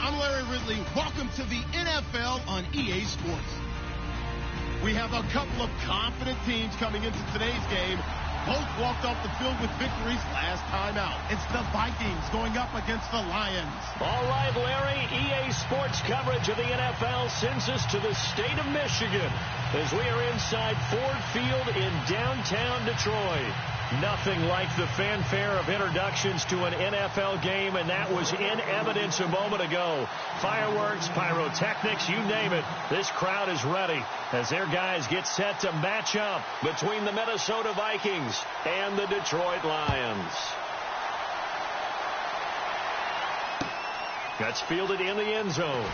I'm Larry Ridley. Welcome to the NFL on EA Sports. We have a couple of confident teams coming into today's game. Both walked off the field with victories last time out. It's the Vikings going up against the Lions. All right, Larry, EA Sports coverage of the NFL sends us to the state of Michigan as we are inside Ford Field in downtown Detroit. Nothing like the fanfare of introductions to an NFL game, and that was in evidence a moment ago. Fireworks, pyrotechnics, you name it. This crowd is ready as their guys get set to match up between the Minnesota Vikings and the Detroit Lions. That's fielded in the end zone.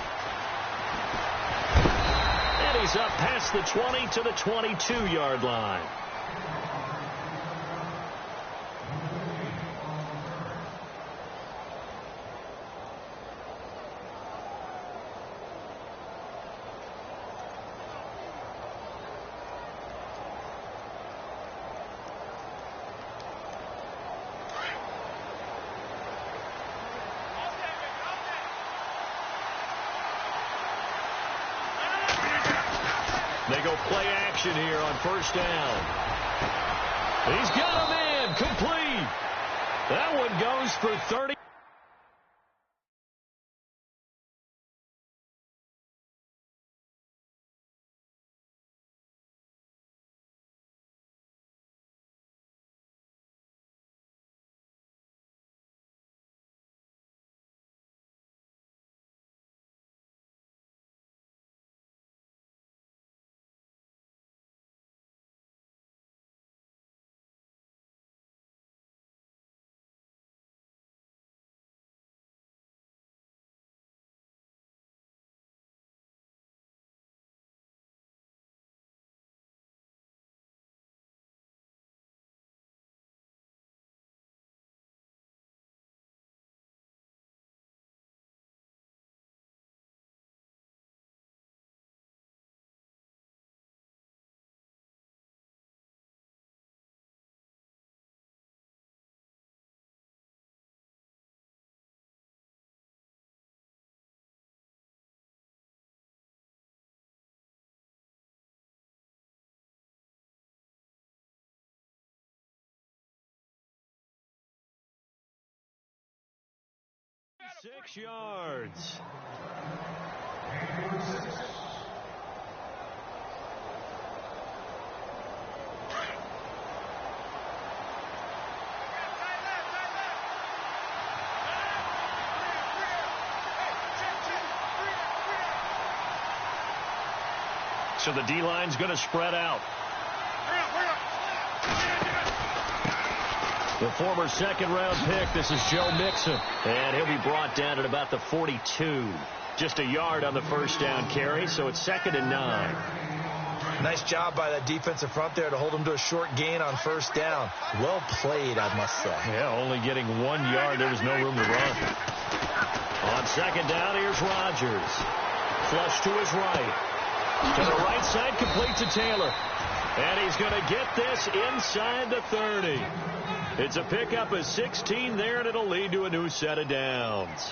And he's up past the 20 to the 22-yard line. They go play action here on first down. He's got him in. Complete. That one goes for 30. Six yards. So the D-line's going to spread out. The former second-round pick, this is Joe Mixon. And he'll be brought down at about the 42. Just a yard on the first down carry, so it's 2nd and 9. Nice job by that defensive front there to hold him to a short gain on first down. Well played, I must say. Yeah, only getting 1 yard. There was no room to run. On second down, here's Rodgers. Flush to his right. To the right side, complete to Taylor. And he's going to get this inside the 30. It's a pickup of 16 there, and it'll lead to a new set of downs.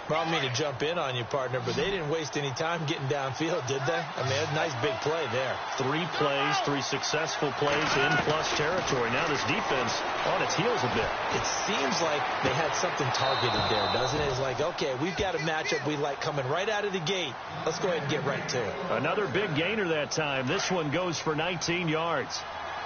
I don't mean to jump in on you, partner, but they didn't waste any time getting downfield, did they? I mean, a nice big play there. 3 plays, 3 successful plays in plus territory. Now this defense on its heels a bit. It seems like they had something targeted there, doesn't it? It's like, okay, we've got a matchup we like coming right out of the gate. Let's go ahead and get right to it. Another big gainer that time. This one goes for 19 yards.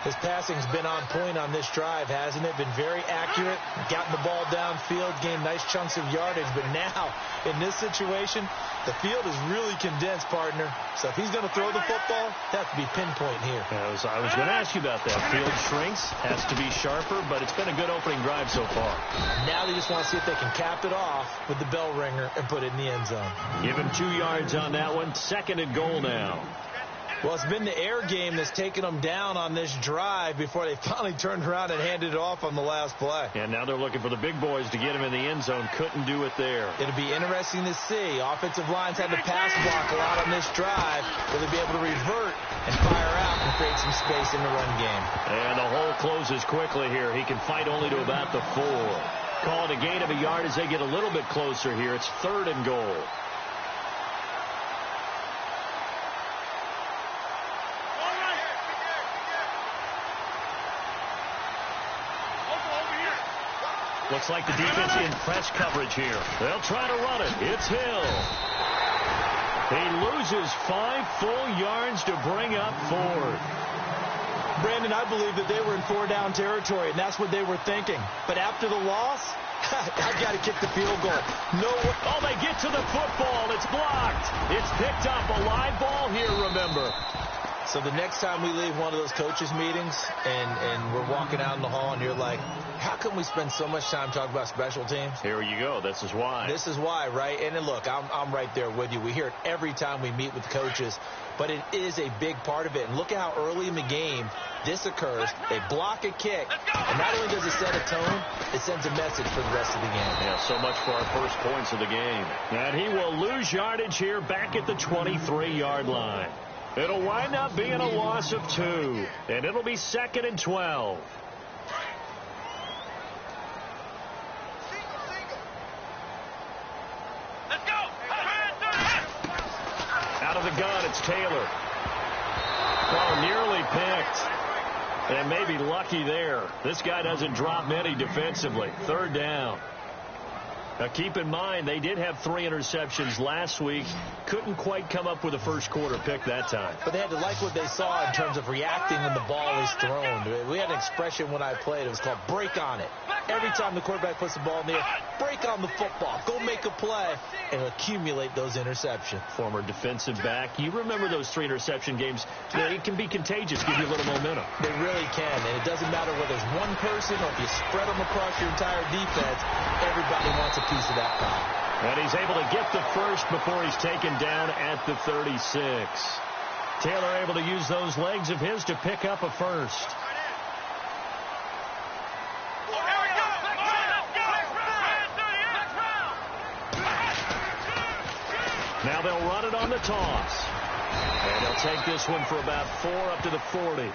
His passing's been on point on this drive, hasn't it? Been very accurate, gotten the ball downfield, gained nice chunks of yardage. But now, in this situation, the field is really condensed, partner. So if he's going to throw the football, that has to be pinpoint here. I was going to ask you about that. Field shrinks, has to be sharper, but it's been a good opening drive so far. Now they just want to see if they can cap it off with the bell ringer and put it in the end zone. Give him 2 yards on that one. 2nd and goal now. Well, it's been the air game that's taken them down on this drive before they finally turned around and handed it off on the last play. And now they're looking for the big boys to get him in the end zone. Couldn't do it there. It'll be interesting to see. Offensive lines had to pass block a lot on this drive. Will they be able to revert and fire out and create some space in the run game? And the hole closes quickly here. He can fight only to about the 4. Call it a gain of a yard as they get a little bit closer here. It's 3rd and goal. Looks like the defense in press coverage here. They'll try to run it. It's Hill. He loses 5 full yards to bring up 4th. Brandon, I believe that they were in 4-down territory, and that's what they were thinking. But after the loss, I've got to kick the field goal. No. Oh, they get to the football. It's blocked. It's picked up. A live ball here, remember. So the next time we leave one of those coaches' meetings and we're walking out in the hall and you're like, how come we spend so much time talking about special teams? Here you go. This is why. This is why, right? And then look, I'm right there with you. We hear it every time we meet with coaches, but it is a big part of it. And look at how early in the game this occurs. They block a kick, and not only does it set a tone, it sends a message for the rest of the game. Yeah, so much for our first points of the game. And he will lose yardage here back at the 23-yard line. It'll wind up being a loss of 2, and it'll be 2nd and 12. Out of the gun, it's Taylor. Oh, nearly picked. And maybe lucky there. This guy doesn't drop many defensively. 3rd down. Now, keep in mind, they did have 3 interceptions last week. Couldn't quite come up with a first-quarter pick that time. But they had to like what they saw in terms of reacting when the ball is thrown. We had an expression when I played. It was called break on it. Every time the quarterback puts the ball in the air, break on the football. Go make a play and accumulate those interceptions. Former defensive back. You remember those 3 interception games. It can be contagious, give you a little momentum. They really can. And it doesn't matter whether it's one person or if you spread them across your entire defense. Everybody wants a piece of that pie. And he's able to get the first before he's taken down at the 36. Taylor able to use those legs of his to pick up a first. Now they'll run it on the toss. And they'll take this one for about 4 up to the 40.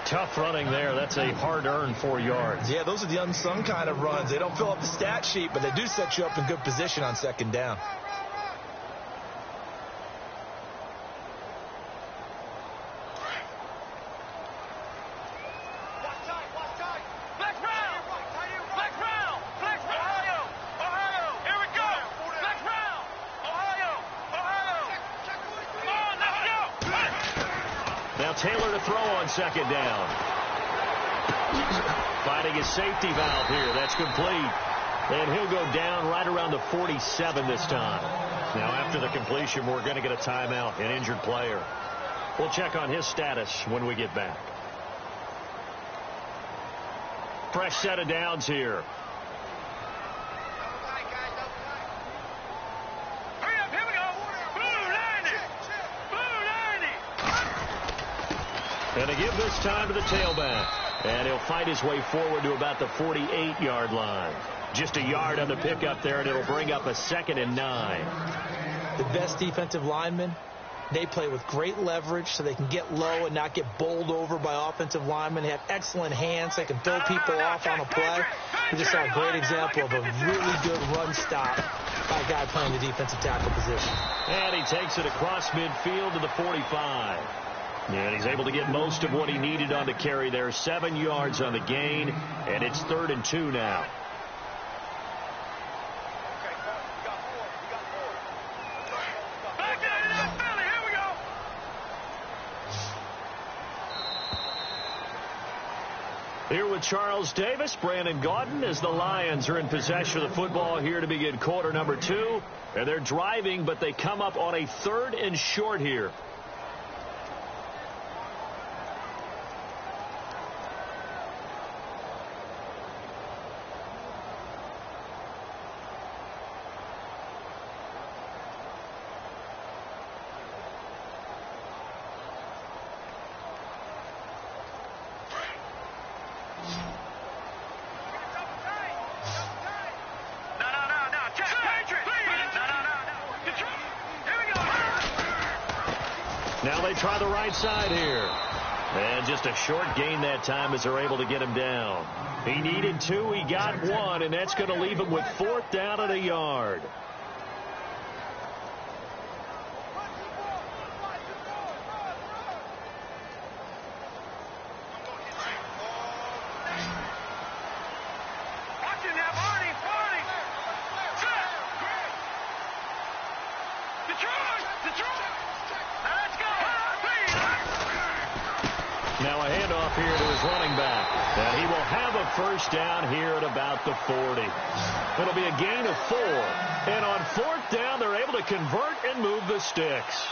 Tough running there. That's a hard-earned 4 yards. Yeah, those are the unsung kind of runs. They don't fill up the stat sheet, but they do set you up in good position on 2nd down. Taylor to throw on 2nd down. Finding his safety valve here. That's complete. And he'll go down right around the 47 this time. Now, after the completion, we're going to get a timeout, an injured player. We'll check on his status when we get back. Fresh set of downs here. And to give this time to the tailback. And he'll fight his way forward to about the 48-yard line. Just a yard on the pickup there, and it'll bring up a 2nd and 9. The best defensive linemen, they play with great leverage so they can get low and not get bowled over by offensive linemen. They have excellent hands. They can throw people off on a play. We just saw a great example of a really good run stop by a guy playing the defensive tackle position. And he takes it across midfield to the 45. And he's able to get most of what he needed on the carry there. 7 yards on the gain, and it's 3rd and 2 now. Here with Charles Davis, Brandon Gaudin, as the Lions are in possession of the football here to begin quarter number 2. And they're driving, but they come up on a 3rd and short here. Now they try the right side here. And just a short gain that time as they're able to get him down. He needed 2. He got 1, and that's going to leave him with 4th down and a yard. Now a handoff here to his running back. And he will have a 1st down here at about the 40. It'll be a gain of 4. And on 4th down, they're able to convert and move the sticks.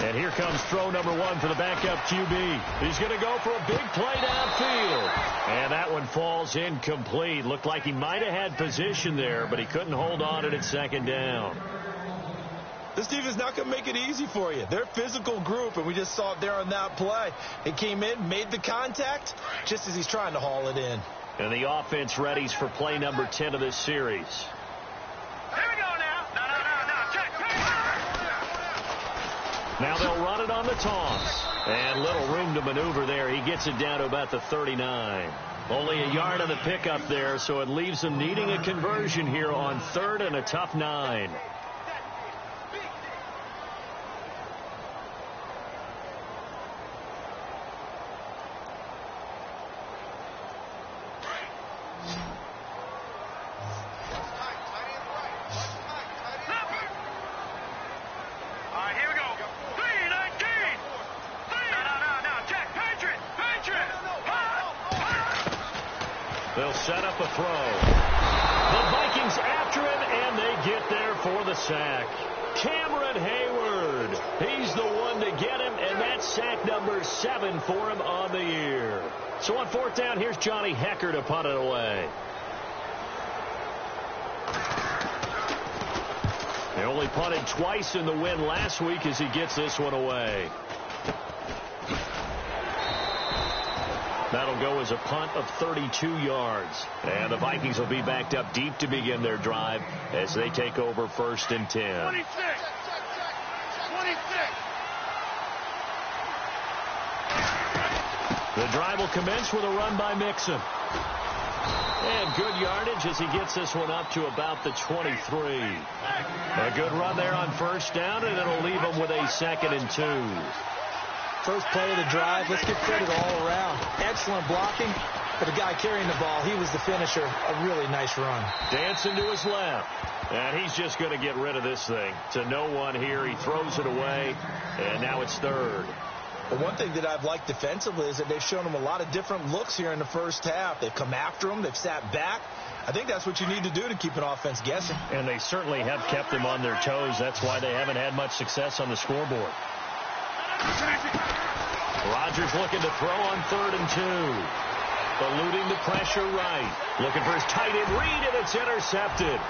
And here comes throw number 1 for the backup QB. He's going to go for a big play downfield. And that one falls incomplete. Looked like he might have had position there, but he couldn't hold on at 2nd down. This defense is not going to make it easy for you. They're a physical group, and we just saw it there on that play. He came in, made the contact, just as he's trying to haul it in. And the offense readies for play number 10 of this series. Now they'll run it on the toss. And little room to maneuver there. He gets it down to about the 39. Only a yard on the pickup there, so it leaves them needing a conversion here on 3rd and a tough 9. They'll set up a throw. The Vikings after him, and they get there for the sack. Cameron Hayward. He's the one to get him, and that's sack number 7 for him on the year. So on 4th down, here's Johnny Hecker to punt it away. They only punted twice in the win last week as he gets this one away. That'll go as a punt of 32 yards. And the Vikings will be backed up deep to begin their drive as they take over 1st and 10. 26. The drive will commence with a run by Mixon. And good yardage as he gets this one up to about the 23. A good run there on 1st down, and it'll leave him with a 2nd and 2. First play of the drive, let's give credit all around. Excellent blocking, but the guy carrying the ball, he was the finisher. A really nice run. Dancing to his left. And he's just going to get rid of this thing. To no one here. He throws it away, and now it's 3rd. The one thing that I've liked defensively is that they've shown him a lot of different looks here in the 1st half. They've come after him. They've sat back. I think that's what you need to do to keep an offense guessing. And they certainly have kept them on their toes. That's why they haven't had much success on the scoreboard. Rodgers looking to throw on 3rd and 2. Eluding the pressure right. Looking for his tight end read, and it's intercepted.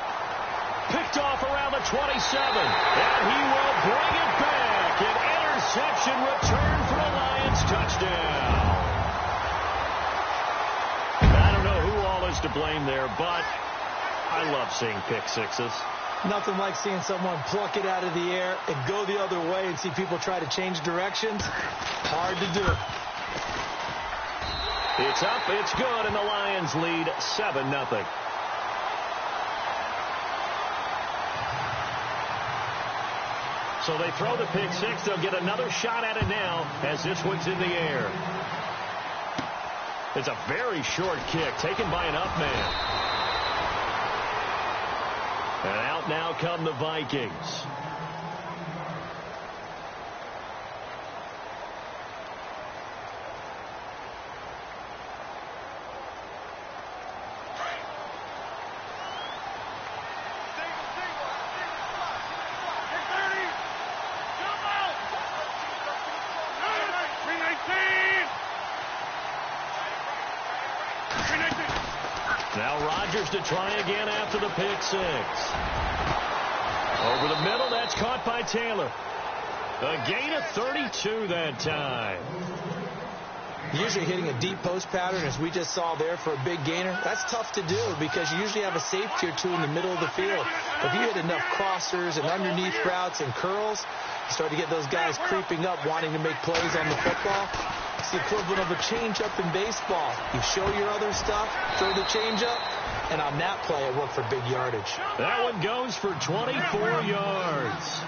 Picked off around the 27. And he will bring it back. An interception return for a Lions touchdown. I don't know who all is to blame there, but I love seeing pick sixes. Nothing like seeing someone pluck it out of the air and go the other way and see people try to change directions. Hard to do. It's up, it's good, and the Lions lead 7-0. So they throw the pick six. They'll get another shot at it now as this one's in the air. It's a very short kick taken by an up man. And out now come the Vikings. Rodgers to try again after the pick six. Over the middle, that's caught by Taylor. A gain of 32 that time. Usually hitting a deep post pattern, as we just saw there, for a big gainer, that's tough to do because you usually have a safety or two in the middle of the field. If you hit enough crossers and underneath routes and curls, you start to get those guys creeping up, wanting to make plays on the football. It's the equivalent of a changeup in baseball. You show your other stuff, throw the changeup, and on that play, it worked for big yardage. That one goes for 24 yards.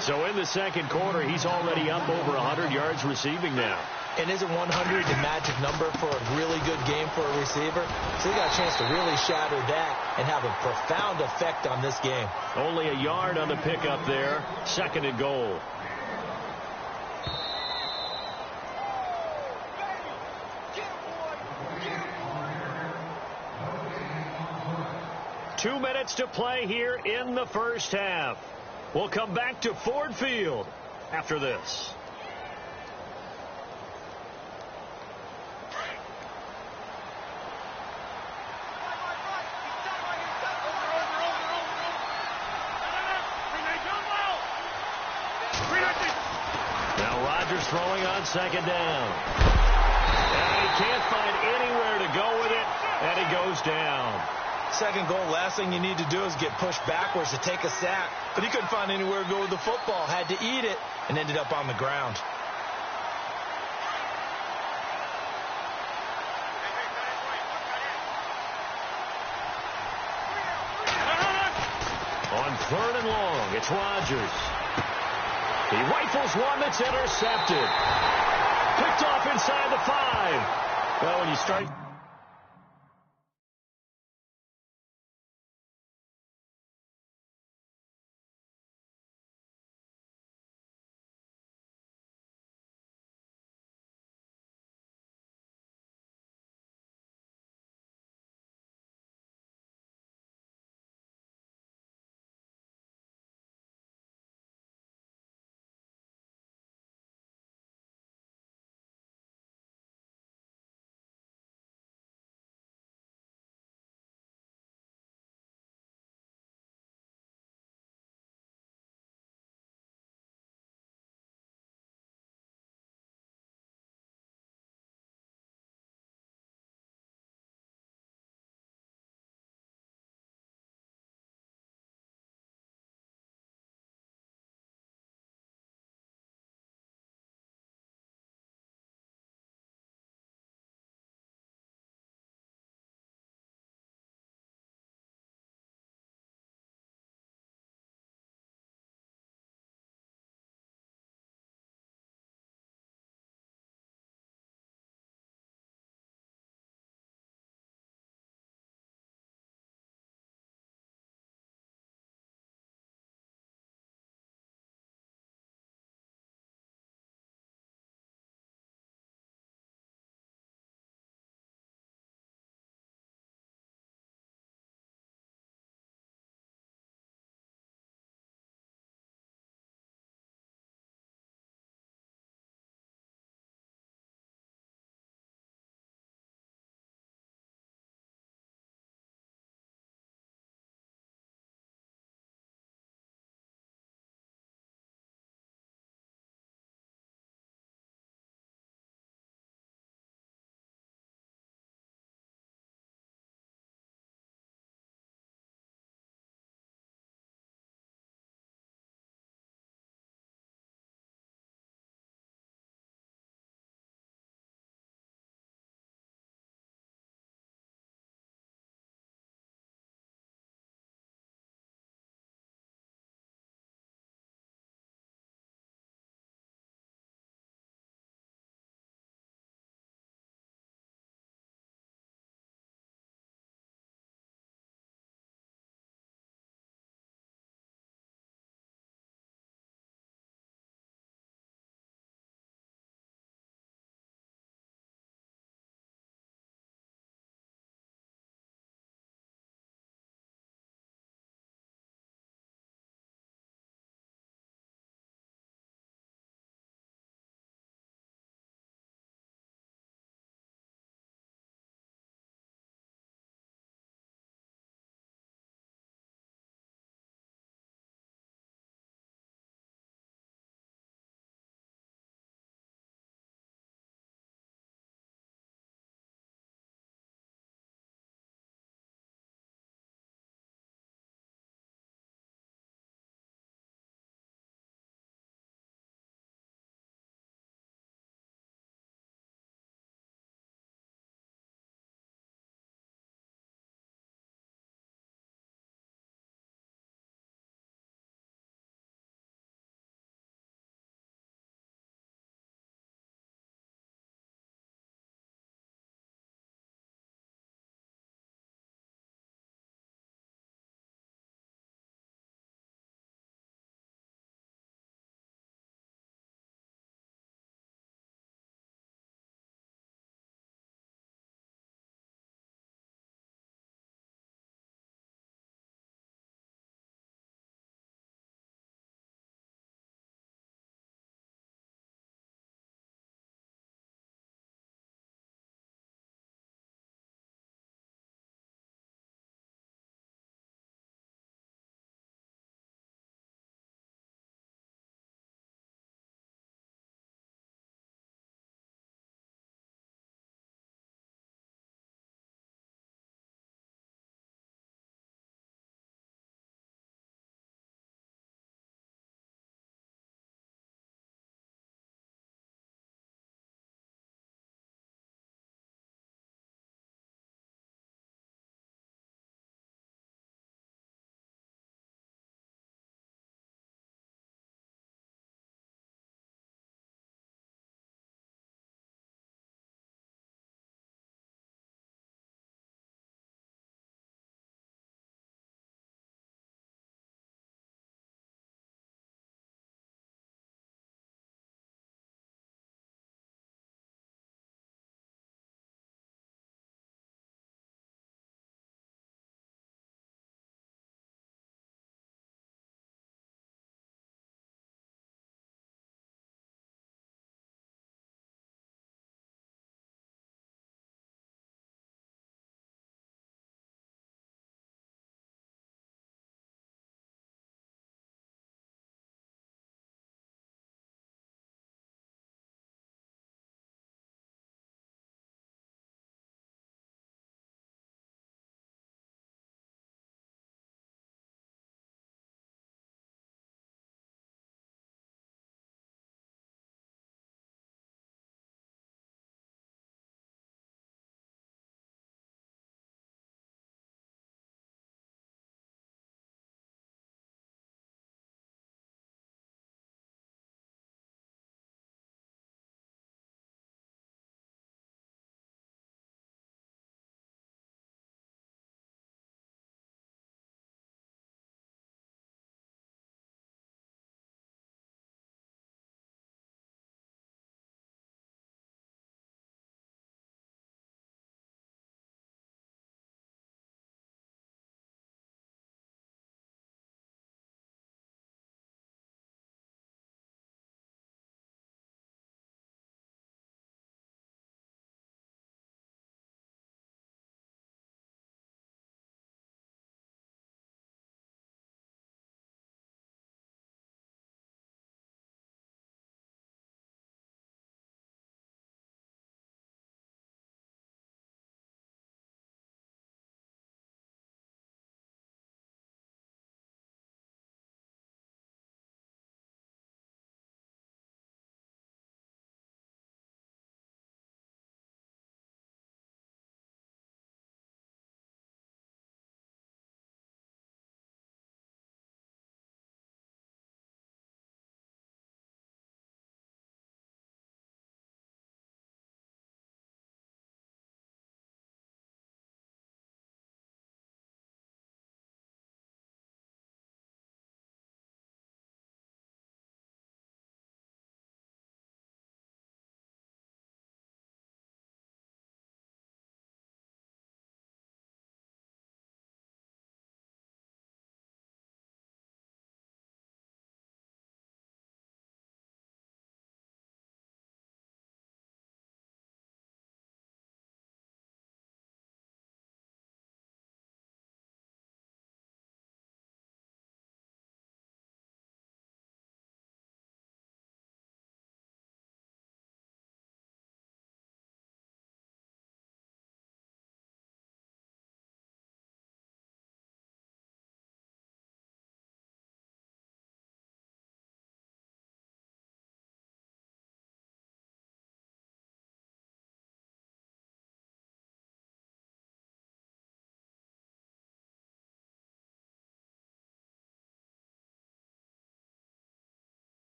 So in the second quarter, he's already up over 100 yards receiving now. And isn't 100 the magic number for a really good game for a receiver? So he got a chance to really shatter that and have a profound effect on this game. Only a yard on the pickup there. Second and goal. Two minutes to play here in the first half. We'll come back to Ford Field after this. Now Rodgers throwing on second down. And he can't find anywhere to go with it, and he goes down. Second goal, last thing you need to do is get pushed backwards to take a sack. But he couldn't find anywhere to go with the football. Had to eat it and ended up on the ground. On third and long, it's Rodgers. He rifles one that's intercepted. Picked off inside the 5. Well, when you start...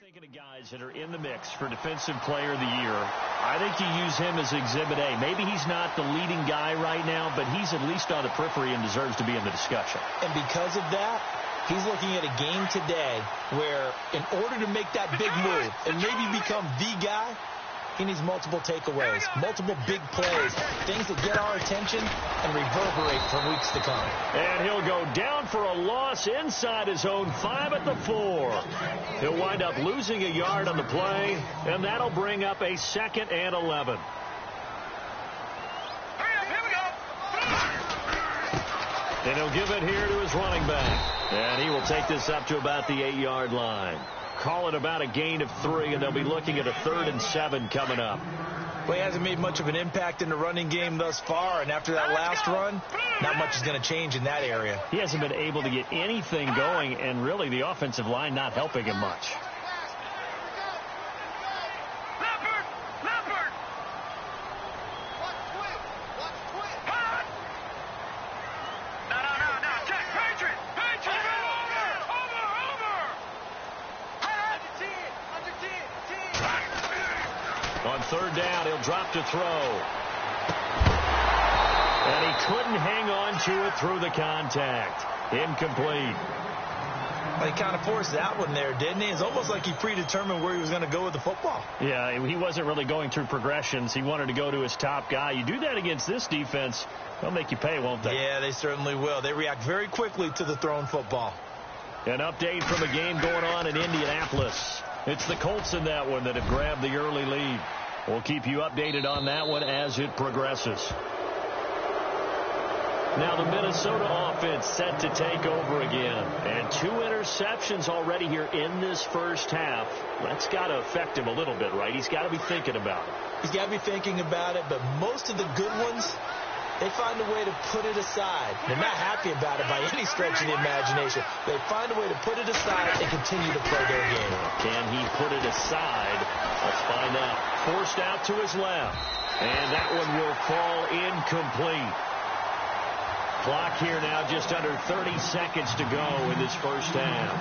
Thinking of guys that are in the mix for Defensive Player of the Year, I think you use him as Exhibit A. Maybe he's not the leading guy right now, but he's at least on the periphery and deserves to be in the discussion. And because of that, he's looking at a game today where in order to make that big move and maybe become the guy, he needs multiple takeaways, multiple big plays, things that get our attention and reverberate for weeks to come. And he'll go down for a loss inside his own 5 at the 4. He'll wind up losing a yard on the play, and that'll bring up a 2nd and 11. And he'll give it here to his running back. And he will take this up to about the 8-yard line. Call it about a gain of 3, and they'll be looking at a 3rd and 7 coming up. Well, he hasn't made much of an impact in the running game thus far, and after that last run, not much is going to change in that area. He hasn't been able to get anything going, and really the offensive line not helping him much. On 3rd down, he'll drop to throw. And he couldn't hang on to it through the contact. Incomplete. Well, he kind of forced that one there, didn't he? It's almost like he predetermined where he was going to go with the football. Yeah, he wasn't really going through progressions. He wanted to go to his top guy. You do that against this defense, they'll make you pay, won't they? Yeah, they certainly will. They react very quickly to the thrown football. An update from a game going on in Indianapolis. It's the Colts in that one that have grabbed the early lead. We'll keep you updated on that one as it progresses. Now the Minnesota offense set to take over again. And 2 interceptions already here in this first half. That's got to affect him a little bit, right? He's got to be thinking about it. He's got to be thinking about it, but most of the good ones, they find a way to put it aside. They're not happy about it by any stretch of the imagination. They find a way to put it aside and continue to play their game. Can he put it aside? Let's find out. Forced out to his left. And that one will fall incomplete. Clock here now just under 30 seconds to go in this first half.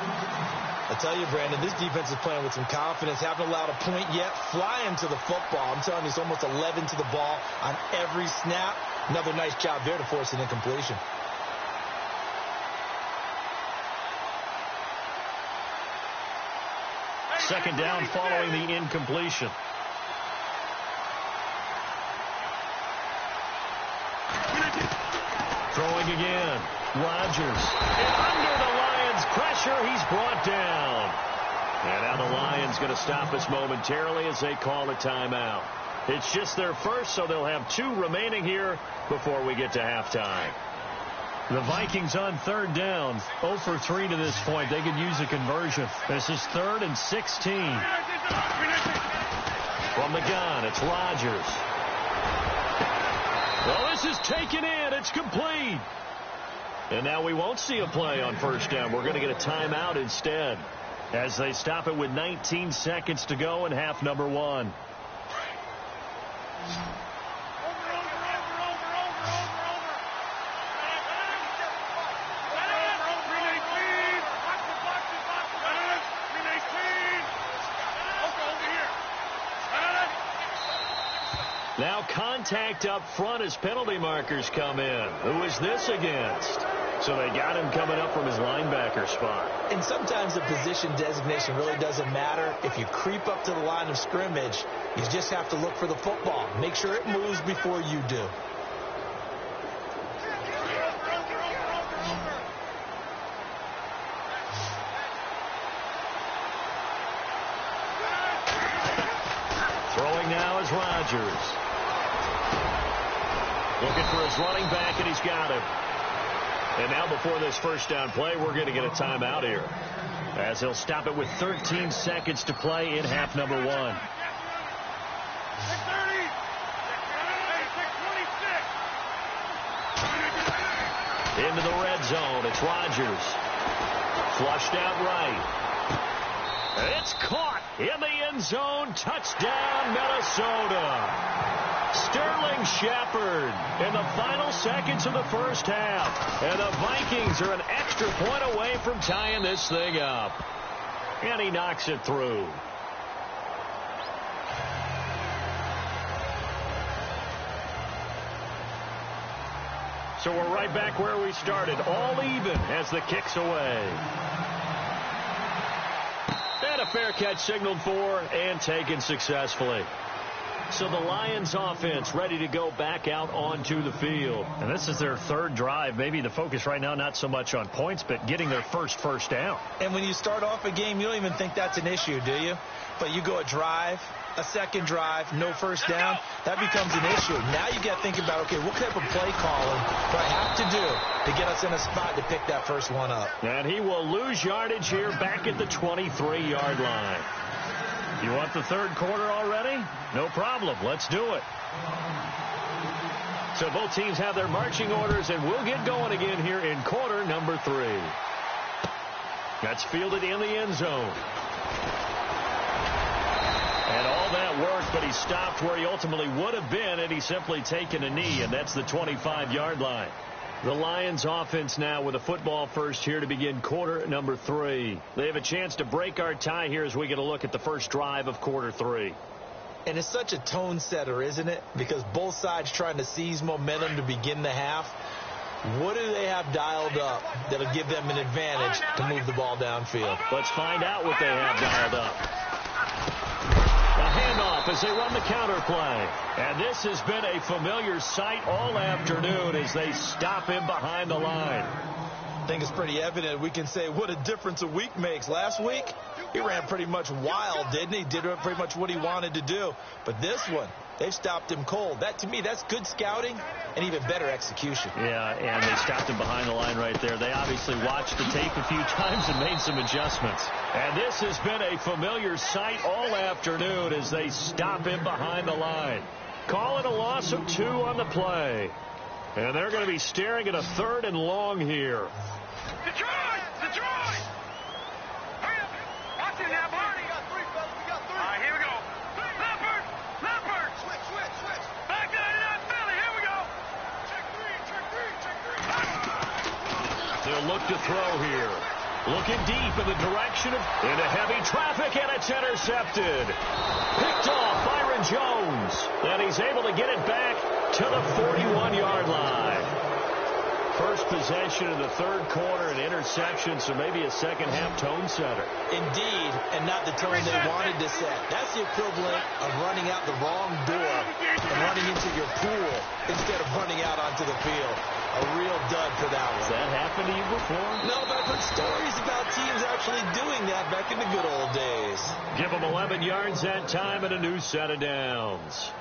I tell you, Brandon, this defense is playing with some confidence. Haven't allowed a point yet. Flying to the football. I'm telling you, it's almost 11 to the ball on every snap. Another nice job there to force an incompletion. Second down following the incompletion. Throwing again. Rodgers. And under the Lions' pressure, he's brought down. And now the Lions going to stop us momentarily as they call a timeout. It's just their first, so they'll have 2 remaining here before we get to halftime. The Vikings on 3rd down. 0 for 3 to this point. They could use a conversion. This is 3rd and 16. From the gun, it's Rodgers. Well, this is taken in. It's complete. And now we won't see a play on 1st down. We're going to get a timeout instead as they stop it with 19 seconds to go in half number 1. Now contact up front as penalty markers come in. Who is this against? So they got him coming up from his linebacker spot. And sometimes the position designation really doesn't matter. If you creep up to the line of scrimmage, you just have to look for the football. Make sure it moves before you do. Throwing now is Rodgers. Looking for his running back, and he's got him. And now before this 1st down play, we're going to get a timeout here, as he'll stop it with 13 seconds to play in half number 1. Into the red zone. It's Rodgers. Flushed out right. It's caught in the end zone. Touchdown, Minnesota. Sterling Shepard in the final seconds of the first half. And the Vikings are an extra point away from tying this thing up. And he knocks it through. So we're right back where we started, all even as the kick's away. And a fair catch signaled for and taken successfully. So the Lions offense ready to go back out onto the field. And this is their third drive. Maybe the focus right now not so much on points, but getting their first down. And when you start off a game, you don't even think that's an issue, do you? But you go a drive, a second drive, no first down, that becomes an issue. Now you got to think about, okay, what type of play calling do I have to do to get us in a spot to pick that first one up? And he will lose yardage here back at the 23-yard line. You want the third quarter already? No problem. Let's do it. So both teams have their marching orders, and we'll get going again here in quarter number 3. That's fielded in the end zone. And all that worked, but he stopped where he ultimately would have been had he simply taken a knee, and that's the 25-yard line. The Lions offense now with a football first here to begin quarter number 3. They have a chance to break our tie here as we get a look at the first drive of quarter 3. And it's such a tone setter, isn't it? Because both sides trying to seize momentum to begin the half. What do they have dialed up that'll give them an advantage to move the ball downfield? Let's find out what they have dialed up. A handoff as they run the counter play. And this has been a familiar sight all afternoon as they stop him behind the line. I think it's pretty evident. We can say what a difference a week makes. Last week, he ran pretty much wild, didn't he? Did pretty much what he wanted to do. But this one, they've stopped him cold. That, to me, that's good scouting and even better execution. Yeah, and they stopped him behind the line right there. They obviously watched the tape a few times and made some adjustments. And this has been a familiar sight all afternoon as they stop him behind the line. Call it a loss of 2 on the play. And they're going to be staring at a 3rd and long here. Detroit! Detroit! Hurry up! Watch it now, Barney! We got 3, fellas. We got 3. All right, here we go. Leopard! Leopard! Switch! Back to Philly. Here we go. Check 3. They'll look to throw here. Looking deep in the direction of into heavy traffic, and it's intercepted. Picked off Byron Jones. And he's able to get it back to the 41-yard line. First possession of the third quarter, an interception, so maybe a second-half tone setter. Indeed, and not the tone they wanted to set. That's the equivalent of running out the wrong door and running into your pool instead of running out onto the field. A real dud for that one. Has that happened to you before? No, but I've heard stories about teams actually doing that back in the good old days. Give him 11 yards that time and a new set of downs.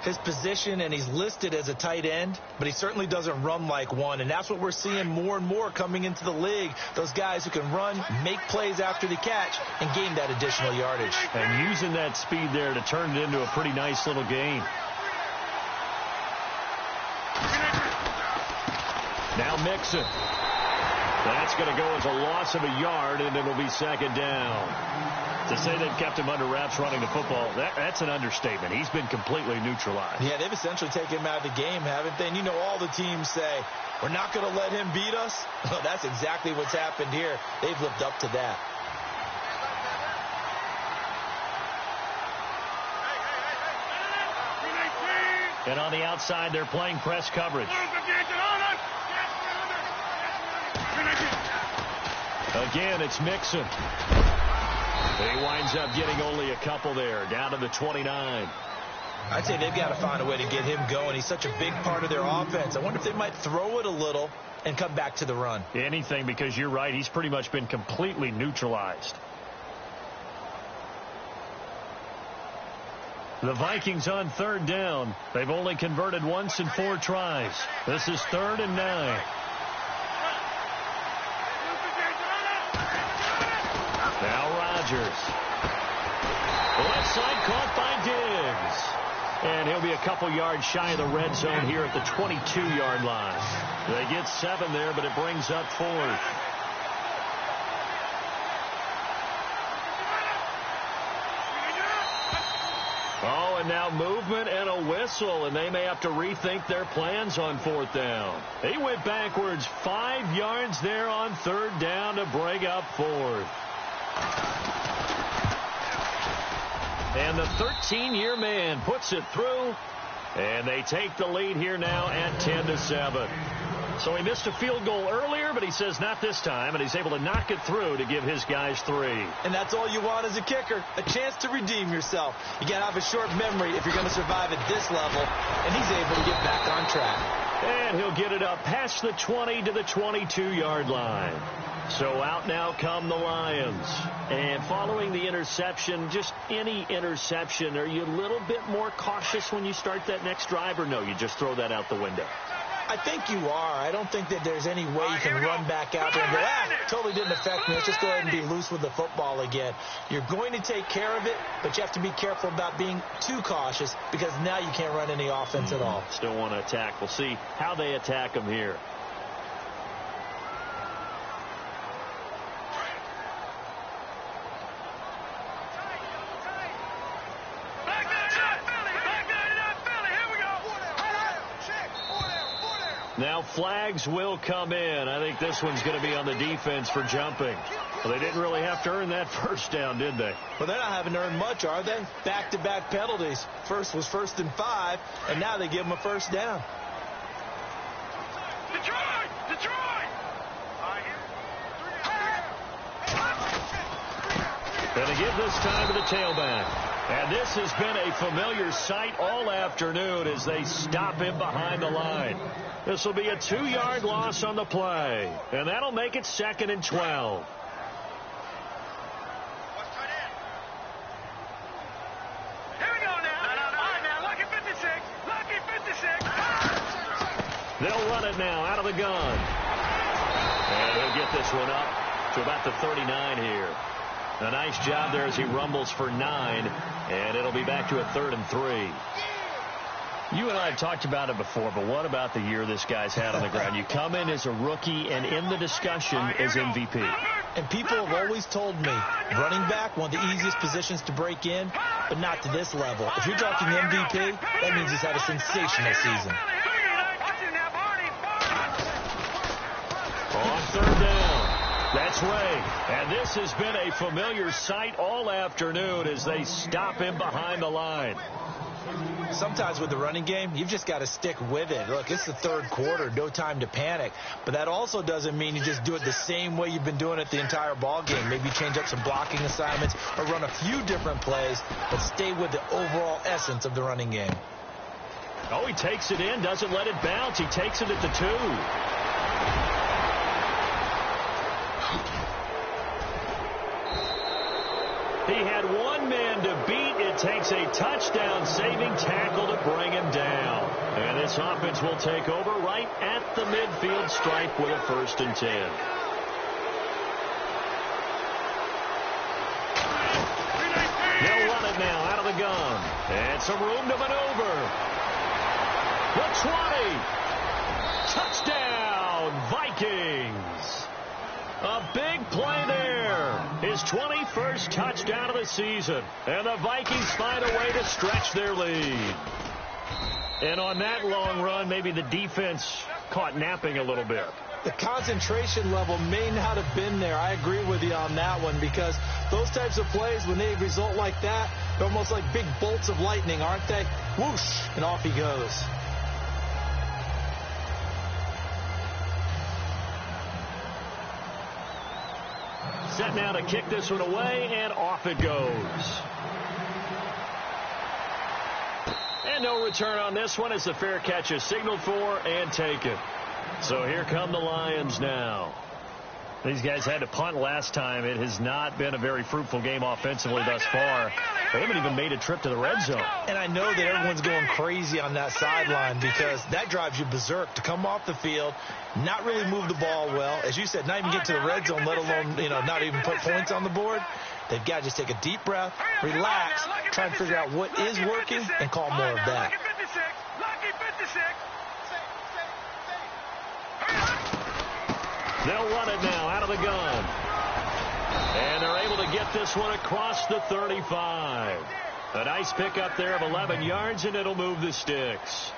His position, and he's listed as a tight end, but he certainly doesn't run like one, and that's what we're seeing more and more coming into the league. Those guys who can run, make plays after the catch, and gain that additional yardage. And using that speed there to turn it into a pretty nice little game. Now Mixon. That's going to go as a loss of a yard, and it'll be second down. To say they've kept him under wraps running the football, that's an understatement. He's been completely neutralized. Yeah, they've essentially taken him out of the game, haven't they? And you know all the teams say, we're not going to let him beat us. Well, that's exactly what's happened here. They've lived up to that. And on the outside, they're playing press coverage. Again, it's Mixon. He winds up getting only a couple there, down to the 29. I'd say they've got to find a way to get him going. He's such a big part of their offense. I wonder if they might throw it a little and come back to the run. Anything, because you're right. He's pretty much been completely neutralized. The Vikings on third down. They've only converted once in 4 tries. This is 3rd and 9. Now Rodgers. Left side caught by Diggs. And he'll be a couple yards shy of the red zone here at the 22-yard line. They get 7 there, but it brings up 4th. Oh, and now movement and a whistle, and they may have to rethink their plans on 4th down. He went backwards 5 yards there on 3rd down to bring up 4th. And the 13-year man puts it through, and they take the lead here now at 10-7. So he missed a field goal earlier, but he says not this time, and he's able to knock it through to give his guys 3. And that's all you want as a kicker, a chance to redeem yourself. You got to have a short memory if you're going to survive at this level, and he's able to get back on track. And he'll get it up past the 20 to the 22-yard line. So out now come the Lions. And following the interception, just any interception, are you a little bit more cautious when you start that next drive, or no, you just throw that out the window? I think you are. I don't think that there's any way you can run back out there and go, totally didn't affect me. Let's just go ahead and be loose with the football again. You're going to take care of it, but you have to be careful about being too cautious because now you can't run any offense at all. Still want to attack. We'll see how they attack them here. Now flags will come in. I think this one's going to be on the defense for jumping. Well, they didn't really have to earn that first down, did they? Well, they're not having to earn much, are they? Back-to-back penalties. First was 1st and 5, and now they give them a first down. Detroit! Detroit! Going to give this time to the tailback. And this has been a familiar sight all afternoon as they stop him behind the line. This will be a 2-yard loss on the play. And that'll make it 2nd and 12. Here we go now. All right, now, lucky 56. Lucky 56. They'll run it now out of the gun. And he'll get this one up to about the 39 here. A nice job there as he rumbles for 9, and it'll be back to a 3rd and 3. You and I have talked about it before, but what about the year this guy's had on the ground? You come in as a rookie and in the discussion as MVP. And people have always told me, running back, one of the easiest positions to break in, but not to this level. If you're talking MVP, that means he's had a sensational season. On 3rd down. That's Ray. And this has been a familiar sight all afternoon as they stop him behind the line. Sometimes with the running game, you've just got to stick with it. Look, it's the 3rd quarter, no time to panic. But that also doesn't mean you just do it the same way you've been doing it the entire ball game. Maybe change up some blocking assignments or run a few different plays, but stay with the overall essence of the running game. Oh, he takes it in, doesn't let it bounce. He takes it at the 2. He had one man to beat. It takes a touchdown-saving tackle to bring him down. And this offense will take over right at the midfield stripe with a 1st and 10. They'll run it now out of the gun. And some room to maneuver. The 20. Touchdown, Vikings. A big play there. His 21st touchdown of the season. And the Vikings find a way to stretch their lead. And on that long run, maybe the defense caught napping a little bit. The concentration level may not have been there. I agree with you on that one because those types of plays, when they result like that, they're almost like big bolts of lightning, aren't they? Whoosh, and off he goes. Set now to kick this one away, and off it goes. And no return on this one as the fair catch is signaled for and taken. So here come the Lions now. These guys had to punt last time. It has not been a very fruitful game offensively thus far. They haven't even made a trip to the red zone. And I know that everyone's going crazy on that sideline because that drives you berserk to come off the field, not really move the ball well. As you said, not even get to the red zone, let alone, not even put points on the board. They've got to just take a deep breath, relax, try and figure out what is working, and call more of that. They'll run it now out of the gun. And they're able to get this one across the 35. A nice pickup there of 11 yards, and it'll move the sticks.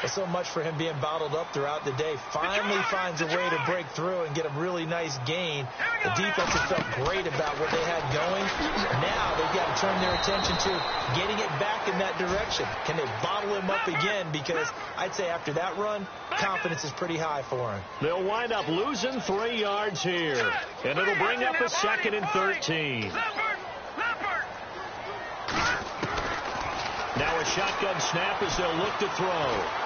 Well, so much for him being bottled up throughout the day. Finally finds a way to break through and get a really nice gain. The defense has felt great about what they had going. Now they've got to turn their attention to getting it back in that direction. Can they bottle him up again? Because I'd say after that run, confidence is pretty high for him. They'll wind up losing 3 yards here, and it'll bring up a 2nd and 13. Now a shotgun snap as they'll look to throw.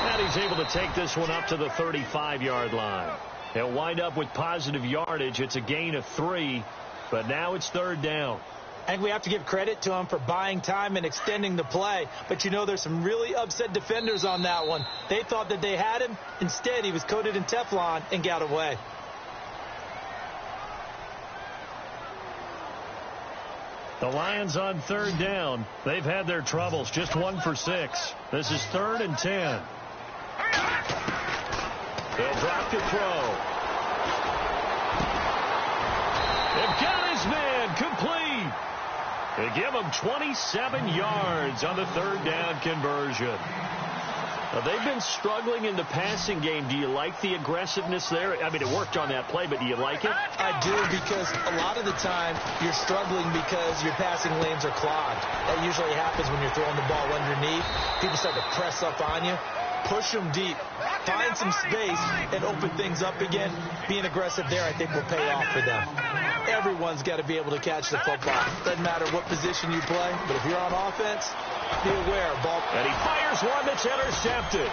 And he's able to take this one up to the 35-yard line. He'll wind up with positive yardage. It's a gain of 3, but now it's 3rd down. And we have to give credit to him for buying time and extending the play. But, you know, there's some really upset defenders on that one. They thought that they had him. Instead, he was coated in Teflon and got away. The Lions on 3rd down. They've had their troubles. Just 1 for 6. This is 3rd and 10. They'll drop to throw. They've got his man complete. They give him 27 yards on the 3rd down conversion. Now, they've been struggling in the passing game. Do you like the aggressiveness there? I mean, it worked on that play, but do you like it? I do, because a lot of the time you're struggling because your passing lanes are clogged. That usually happens when you're throwing the ball underneath. People start to press up on you. Push them deep. Find some space and open things up again. Being aggressive there, I think, will pay off for them. Everyone's got to be able to catch the football. Doesn't matter what position you play, but if you're on offense, be aware. Ball. And he fires one that's intercepted.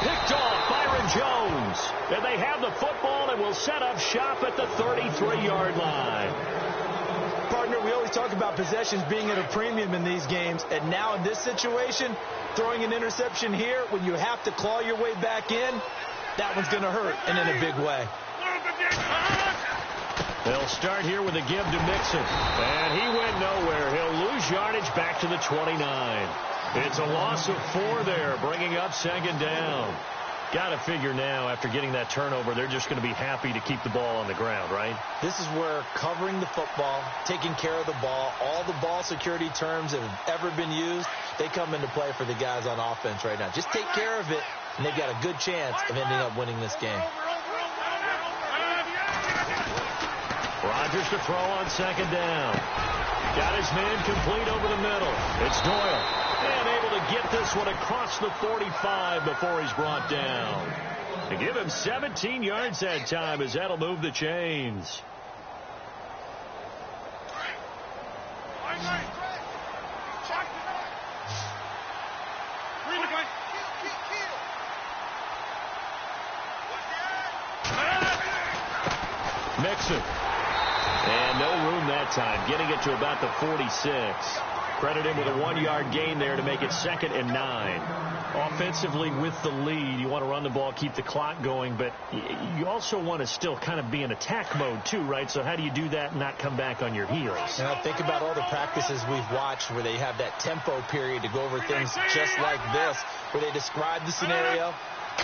Picked off Byron Jones. And they have the football and will set up shop at the 33-yard line. Partner, we always talk about possessions being at a premium in these games. And now in this situation, throwing an interception here when you have to claw your way back in, that one's going to hurt, and in a big way. They'll start here with a give to Mixon. And he went nowhere. He'll lose yardage back to the 29. It's a loss of 4 there, bringing up 2nd down. Got to figure now, after getting that turnover, they're just going to be happy to keep the ball on the ground, right? This is where covering the football, taking care of the ball, all the ball security terms that have ever been used, they come into play for the guys on offense right now. Just take care of it, and they've got a good chance of ending up winning this game. Rodgers to throw on 2nd down. Got his man complete over the middle. It's Doyle. And able to get this one across the 45 before he's brought down. To give him 17 yards that time, as that'll move the chains. Mixon. And no room that time, getting it to about the 46. Credit him with a 1-yard gain there to make it 2nd and 9. Offensively with the lead, you want to run the ball, keep the clock going, but you also want to still kind of be in attack mode too, right? So how do you do that and not come back on your heels? Now think about all the practices we've watched where they have that tempo period to go over things just like this, where they describe the scenario,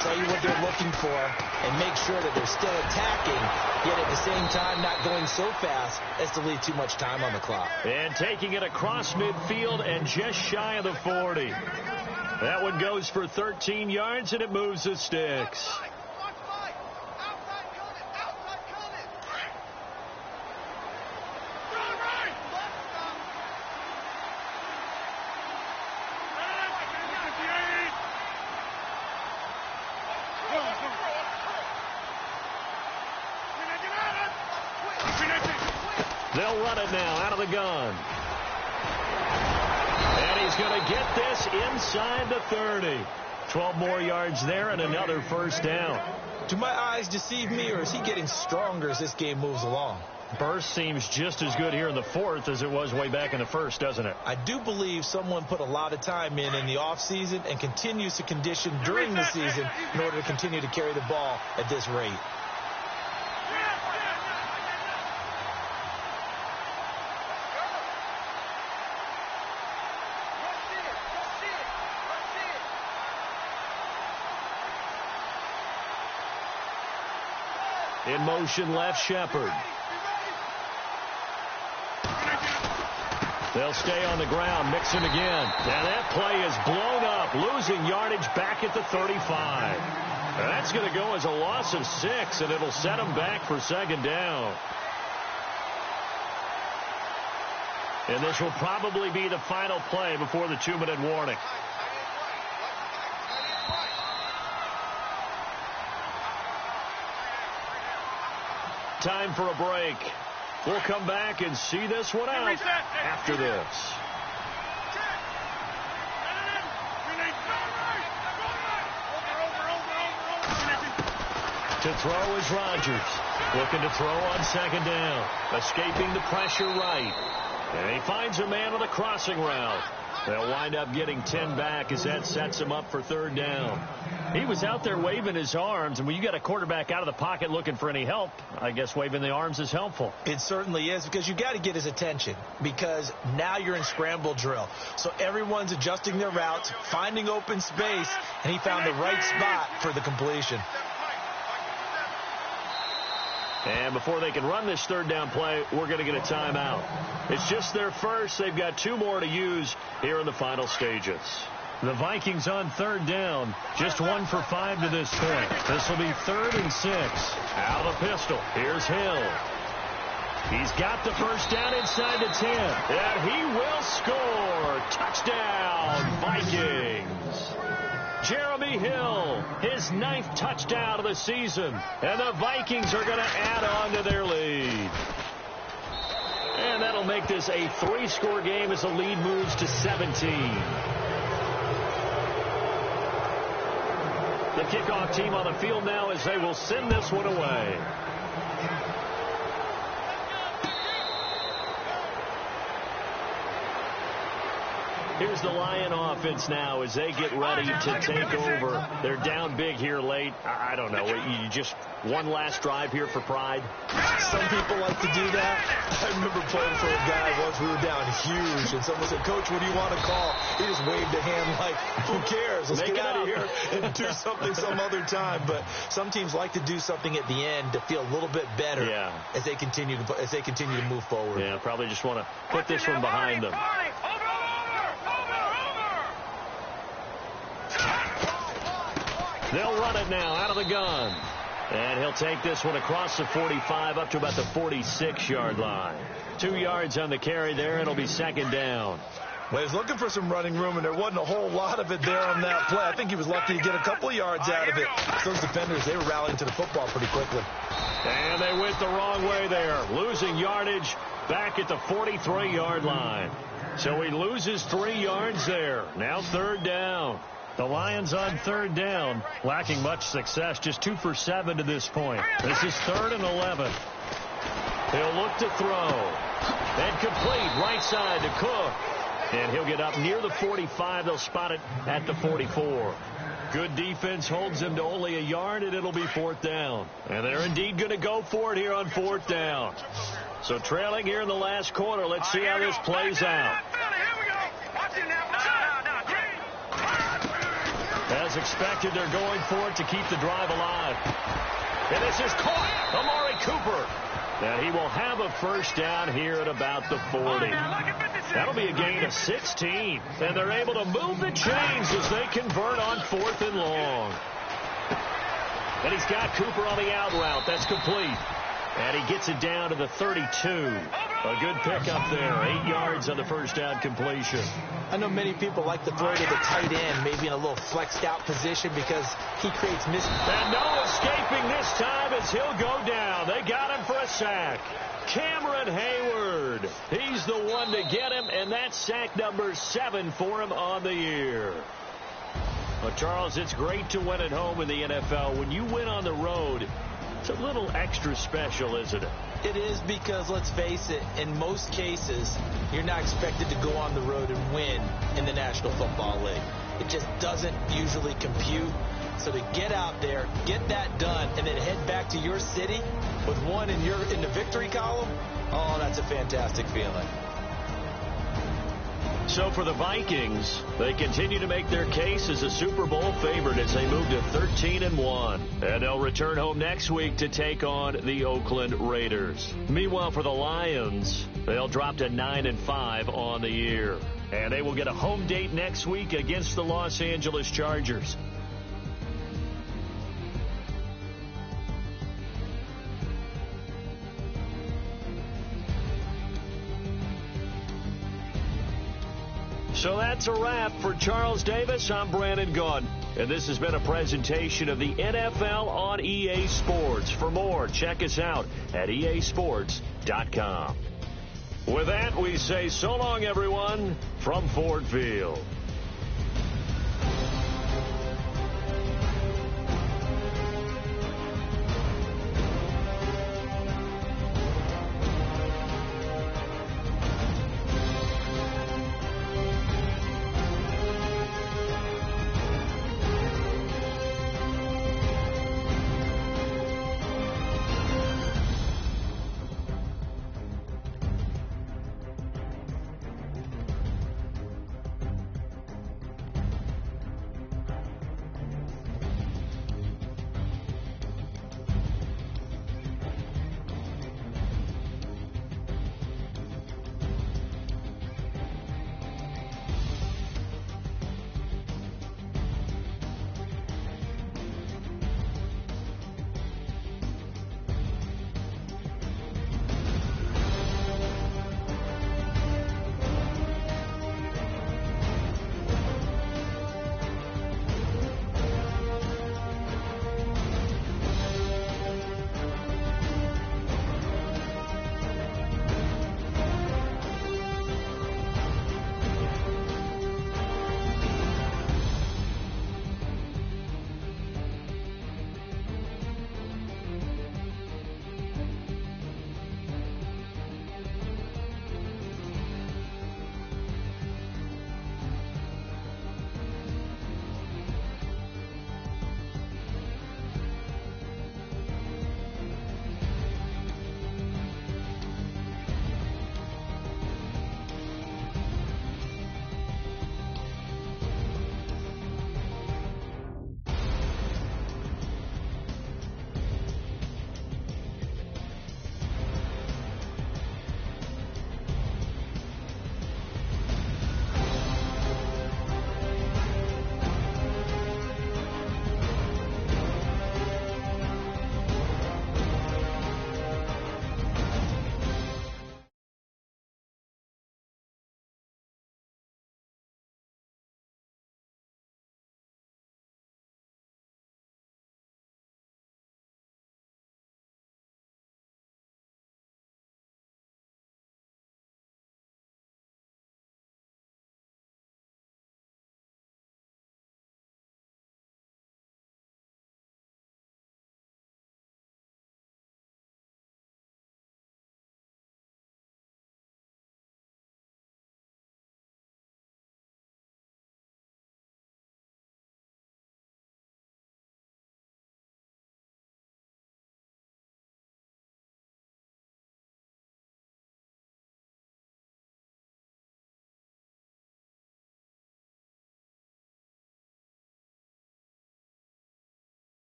tell you what they're looking for, and make sure that they're still attacking, yet at the same time not going so fast as to leave too much time on the clock. And taking it across midfield and just shy of the 40. That one goes for 13 yards, and it moves the sticks. They'll run it now out of the gun. And he's going to get this inside the 30. 12 more yards there and another 1st down. Do my eyes deceive me, or is he getting stronger as this game moves along? Burst seems just as good here in the 4th as it was way back in the 1st, doesn't it? I do believe someone put a lot of time in the offseason and continues to condition during the season in order to continue to carry the ball at this rate. In motion left, Shepard. They'll stay on the ground, mix him again. And that play is blown up, losing yardage back at the 35. That's going to go as a loss of 6, and it'll set them back for second down. And this will probably be the final play before the 2-minute warning. Time for a break. We'll come back and see this one out after this. To throw is Rodgers. Looking to throw on second down. Escaping the pressure right. And he finds a man on the crossing route. They'll wind up getting 10 back as that sets him up for third down. He was out there waving his arms, and when you got a quarterback out of the pocket looking for any help, I guess waving the arms is helpful. It certainly is, because you got to get his attention, because now you're in scramble drill. So everyone's adjusting their routes, finding open space, and he found the right spot for the completion. And before they can run this third down play, we're going to get a timeout. It's just their first. They've got 2 more to use here in the final stages. The Vikings on third down, just 1 for 5 to this point. This will be 3rd and 6. Out of the pistol, here's Hill. He's got the first down inside the 10, and he will score. Touchdown, Vikings. Jeremy Hill, his 9th touchdown of the season, and the Vikings are going to add on to their lead. And that'll make this a 3-score game as the lead moves to 17. The kickoff team on the field now as they will send this one away. Here's the Lion offense now as they get ready to take over. They're down big here late. I don't know. You just one last drive here for pride. Some people like to do that. I remember playing for a guy once. We were down huge, and someone said, "Coach, what do you want to call?" He just waved a hand like, "Who cares? Let's get out of here and do something some other time." But some teams like to do something at the end to feel a little bit better as they continue to move forward. Yeah, probably just want to put this one behind them. They'll run it now out of the gun. And he'll take this one across the 45 up to about the 46-yard line. 2 yards on the carry there. It'll be second down. Well, he was looking for some running room, and there wasn't a whole lot of it there on that play. I think he was lucky to get a couple of yards out of it. Those defenders, they were rallying to the football pretty quickly. And they went the wrong way there, losing yardage back at the 43-yard line. So he loses 3 yards there. Now third down. The Lions on third down, lacking much success, just 2 for 7 to this point. This is 3rd and 11. He'll look to throw. And complete right side to Cook. And he'll get up near the 45. They'll spot it at the 44. Good defense holds him to only a yard, and it'll be 4th down. And they're indeed going to go for it here on 4th down. So trailing here in the last quarter. Let's see how this plays out. As expected, they're going for it to keep the drive alive. And this is caught. Amari Cooper. And he will have a first down here at about the 40. That'll be a gain of 16. And they're able to move the chains as they convert on 4th and long. And he's got Cooper on the out route. That's complete. And he gets it down to the 32. A good pickup there. 8 yards on the first down completion. I know many people like to throw to the tight end, maybe in a little flexed out position because he creates And no escaping this time as he'll go down. They got him for a sack. Cameron Hayward. He's the one to get him, and that's sack number 7 for him on the year. Well, Charles, it's great to win at home in the NFL. When you win on the road, it's a little extra special, isn't it? It is, because let's face it, in most cases, you're not expected to go on the road and win in the National Football League. It just doesn't usually compute. So to get out there, get that done, and then head back to your city with one in the victory column, oh, that's a fantastic feeling. So for the Vikings, they continue to make their case as a Super Bowl favorite as they move to 13-1. And they'll return home next week to take on the Oakland Raiders. Meanwhile, for the Lions, They'll drop to 9-5 on the year. And they will get a home date next week against the Los Angeles Chargers. So that's a wrap. For Charles Davis, I'm Brandon Gaudin. And this has been a presentation of the NFL on EA Sports. For more, check us out at easports.com. With that, we say so long, everyone, from Ford Field.